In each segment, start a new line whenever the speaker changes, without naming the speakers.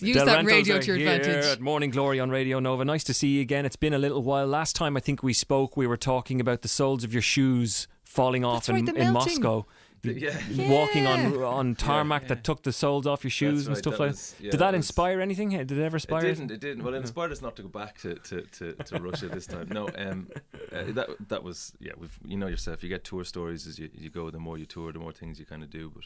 Use that
Delorentos
radio
are
to your
here
advantage.
at Morning Glory on Radio Nova. Nice to see you again. It's been a little while. Last time I think we spoke, we were talking about the soles of your shoes falling off
That's right, the
in
melting.
Moscow. Walking on tarmac that took the soles off your shoes and stuff like that. Did that inspire anything? Did it ever inspire?
It didn't. Well, it inspired us not to go back to Russia this time. No, that was you know yourself. You get tour stories as you go. The more you tour, the more things you kind of do. But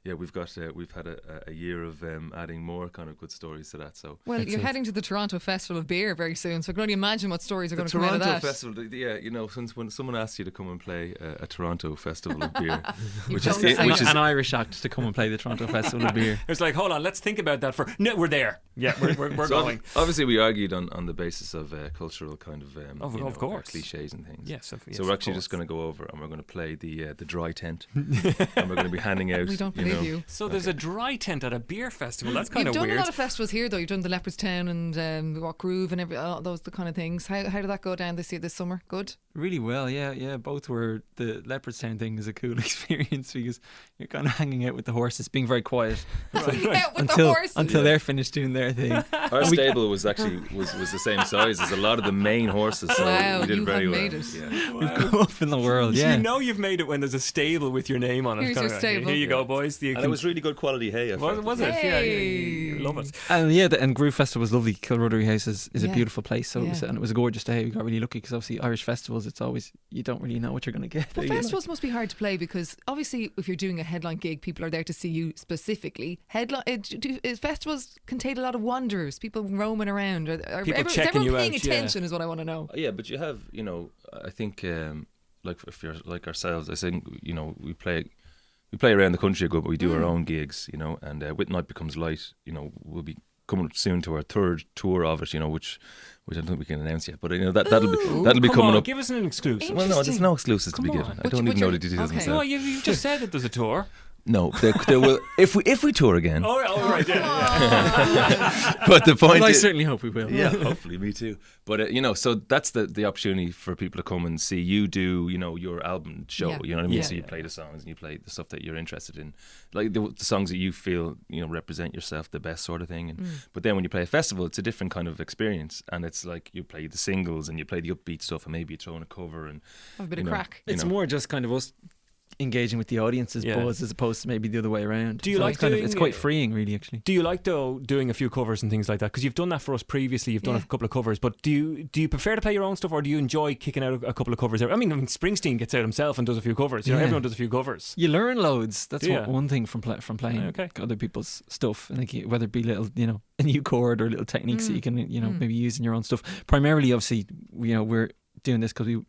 yeah, we've had a year of adding more kind of good stories to that. So
you're heading to the Toronto Festival of Beer very soon, so I can only imagine what stories are going to come out of that.
Toronto Festival, you know, since when someone asks you to come and play a Toronto Festival of Beer, which is
an Irish act to come and play the Toronto Festival of Beer.
It's like, hold on, let's think about that no, we're there. Yeah, we're so going.
Obviously, we argued on the basis of cultural kind of
of course,
cliches and things.
Yes,
so we're actually just going to go over and we're going to play the dry tent, and we're going to be handing out.
We don't believe you.
So there's a dry tent at a beer festival. That's kind of weird.
You've done a lot of festivals here, though. You've done the Leopardstown and Rock Groove and those the kind of things. How did that go down this summer? Good.
Really well, yeah. Both were. The Leopardstown thing is a cool experience because you're kind of hanging out with the horses, being very quiet until they're finished doing their thing.
Our stable was actually was the same size as a lot of the main horses, so
wow,
we did very well.
Made it.
Yeah.
Wow. We've come up in the world. Yeah,
you know you've made it when there's a stable with your name on it.
Here's your stable.
Here you go, boys.
And it was really good quality hay.
Was it?
Hey.
Yeah, love it.
And and Groove Festival was lovely. Kilruddery House is a beautiful place. So and it was a gorgeous day. We got really lucky because obviously Irish festivals, it's always you don't really know what you're going to get.
But festivals must be hard to play because obviously if you're doing a headline gig, people are there to see you specifically. Festivals contain a lot of wanderers, people roaming around.
People
is
checking
everyone
you
paying
out,
attention is what I want to know.
Yeah, but you have, I think like if you're like ourselves, I think we play around the country a good, but we do our own gigs, and with Night Becomes Light, we'll be coming soon to our third tour of it, which I don't think we can announce yet, but that'll be coming up.
Give us an exclusive.
Well, no, there's no exclusives to be given. I don't even know the details myself.
No, you've just said that there's a tour.
No, there will if we tour again.
Oh, right, yeah.
But the point,
I certainly hope we will.
Yeah, hopefully, me too. But so that's the opportunity for people to come and see you do, your album show.
Yeah.
You know what I mean?
Yeah,
so you play the songs and you play the stuff that you're interested in, like the songs that you feel represent yourself the best, sort of thing. And but then when you play a festival, it's a different kind of experience, and it's like you play the singles and you play the upbeat stuff, and maybe you throw in a cover and
have a bit of crack.
It's more just kind of us engaging with the audience's buzz as opposed to maybe the other way around.
Do you like
it's quite freeing, really, actually.
Do you like doing a few covers and things like that? Because you've done that for us previously. You've done a couple of covers, but do you prefer to play your own stuff, or do you enjoy kicking out a couple of covers? I mean, Springsteen gets out himself and does a few covers. Everyone does a few covers.
You learn loads. That's one thing from playing other people's stuff, and whether it be little, a new chord or little techniques that you can, maybe use in your own stuff. Primarily, obviously, we're doing this because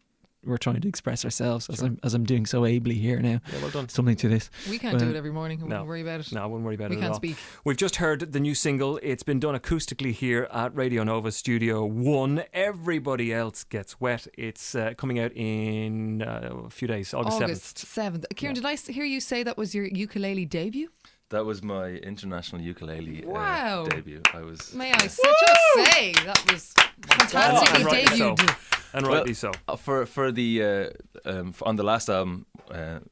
we're trying to express ourselves as I'm doing so ably here now.
Yeah, well done.
Something to this.
We can't do it every morning. I wouldn't worry about it.
No, I wouldn't worry about it at all.
We can't speak.
We've just heard the new single. It's been done acoustically here at Radio Nova Studio 1. Everybody Else Gets Wet. It's coming out in a few days, August 7th.
Kieran, did I hear you say that was your ukulele debut?
That was my international ukulele debut.
May I just say that was fantastically debuted.
And rightly so.
For the on the last album,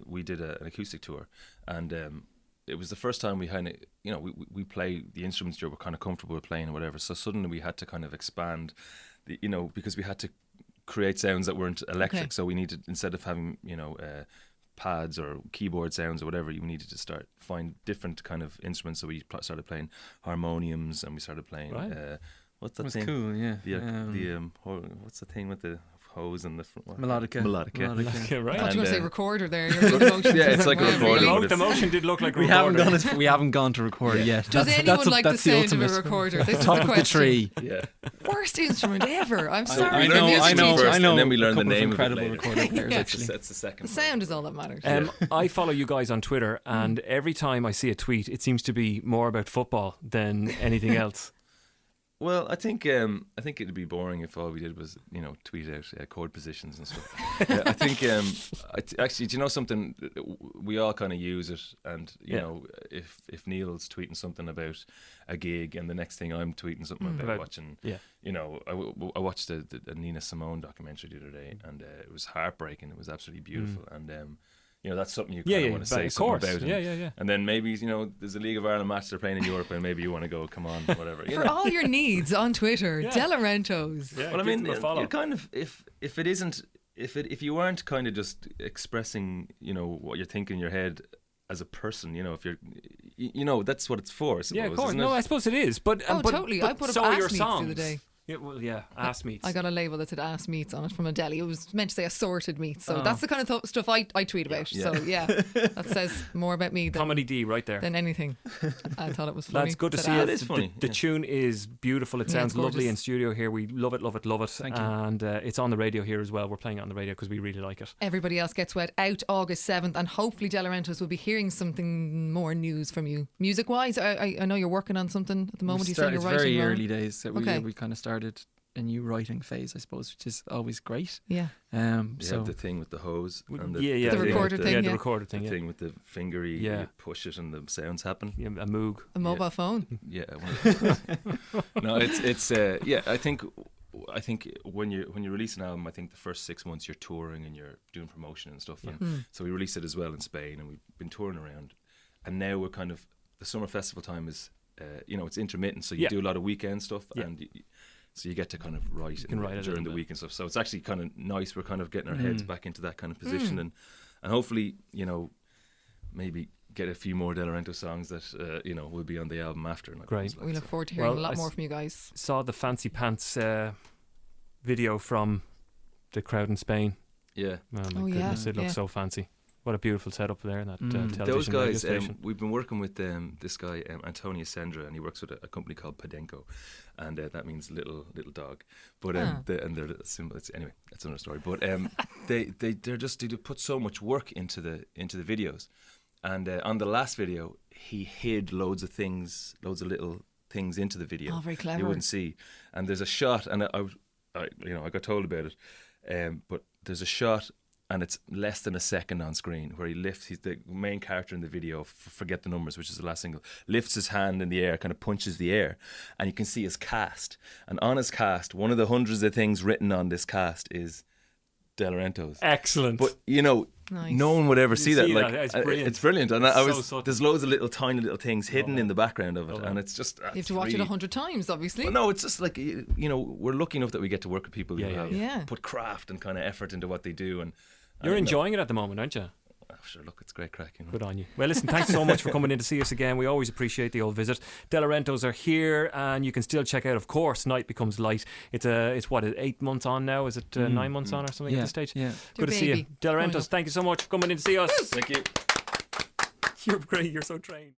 we did an acoustic tour, and it was the first time we had we play the instruments you were kind of comfortable with playing or whatever. So suddenly we had to kind of expand, because we had to create sounds that weren't electric. Okay. So we needed, instead of having pads or keyboard sounds or whatever, you needed to find different kind of instruments. So we started playing harmoniums, and we started playing what's that thing?
Cool, yeah.
What's the thing with the hose and the
melodica,
right?
I thought you were going to say recorder there.
It's like a recording.
The motion did look like a
we
recorder.
We haven't gone to record yet.
Does anyone like the sound of a recorder? This is
top
the
of
question.
the tree.
Yeah.
Worst instrument ever. I'm sorry.
I know.
And then we learned the name of
incredible
it
recording players.
Actually, that's the second.
The sound is all that matters.
I follow you guys on Twitter, and every time I see a tweet, it seems to be more about football than anything else.
Well, I think it'd be boring if all we did was tweet out chord positions and stuff. I think actually, do you know something? We all kind of use it, and if Neil's tweeting something about a gig, and the next thing I'm tweeting something about watching. Yeah. I watched the Nina Simone documentary the other day, and it was heartbreaking. It was absolutely beautiful, and that's something you kind of want to say something about.
Yeah.
And then maybe, there's a League of Ireland match they're playing in Europe, and maybe you want to go, come on, whatever.
For all your needs on Twitter, Delorentos.
Yeah,
well, I mean,
you
kind of, if it isn't, if you aren't kind of just expressing, what you're thinking in your head as a person, if you're, that's what it's for, I suppose.
Yeah, of course. No, I suppose it is. But
totally. I put up ass meats the other day.
Yeah, ass meats.
I got a label that said ass meats on it from a deli. It was meant to say assorted meats. So that's the kind of stuff I tweet about.
Yeah.
So that says more about me than
Comedy D right there.
Than anything. I thought it was funny.
That's good to see
it.
It
is funny.
The tune is beautiful. It sounds lovely in studio here. We love it.
Thank you.
And it's on the radio here as well. We're playing it on the radio because we really like it.
Everybody Else Gets Wet out August 7th, and hopefully Delorentos will be hearing something more news from you music wise. I know you're working on something at the moment. You say you're writing.
It's very early days that we kind of started a new writing phase, I suppose, which is always great.
Yeah.
So the thing with the hose and
the recorder thing.
The recorder thing.
The thing with the fingery, you push it and the sounds happen.
Yeah, a Moog.
A mobile phone.
Yeah. No, it's I think when you release an album, I think the first 6 months you're touring and you're doing promotion and stuff. And so we released it as well in Spain, and we've been touring around. And now we're kind of, the summer festival time is, it's intermittent, so you do a lot of weekend stuff, and so you get to kind of write during the week and stuff. So it's actually kind of nice. We're kind of getting our heads back into that kind of position, and hopefully, maybe get a few more Delorentos songs that will be on the album after.
Great. We look forward to hearing a lot more from you guys.
Saw the Fancy Pants video from the crowd in Spain.
Yeah.
Oh my goodness, it looks so fancy. What a beautiful setup there in that television.
Those guys,
station.
we've been working with this guy, Antonio Sendra, and he works with a company called Podenco, and that means little dog. But and they're anyway, that's another story. But they put so much work into the videos, and on the last video he hid loads of little things into the video.
Oh, very clever.
You wouldn't see, and there's a shot, and I got told about it, but there's a shot. And it's less than a second on screen where he lifts, he's the main character in the video, Forget the Numbers, which is the last single, lifts his hand in the air, kind of punches the air, and you can see his cast. And on his cast, one of the hundreds of things written on this cast is Delorentos.
Excellent.
But, no one would ever see that. Like,
It's brilliant.
It's brilliant. And there's loads of tiny little things hidden in the background of it. And it's just...
You have to watch it 100 times, obviously.
Well, no, it's just like, we're lucky enough that we get to work with people who have put craft and kind of effort into what they do. And
you're enjoying it at the moment, aren't you?
Oh, sure, look, it's great crack.
Good on you. Well, listen, thanks so much for coming in to see us again. We always appreciate the old visit. Delorentos are here, and you can still check out, of course, Night Becomes Light. It's what, 8 months on now? Is it 9 months on or something at this stage?
Yeah.
Good to see you. Delorentos, thank you so much for coming in to see us.
Thank you.
You're great. You're so trained.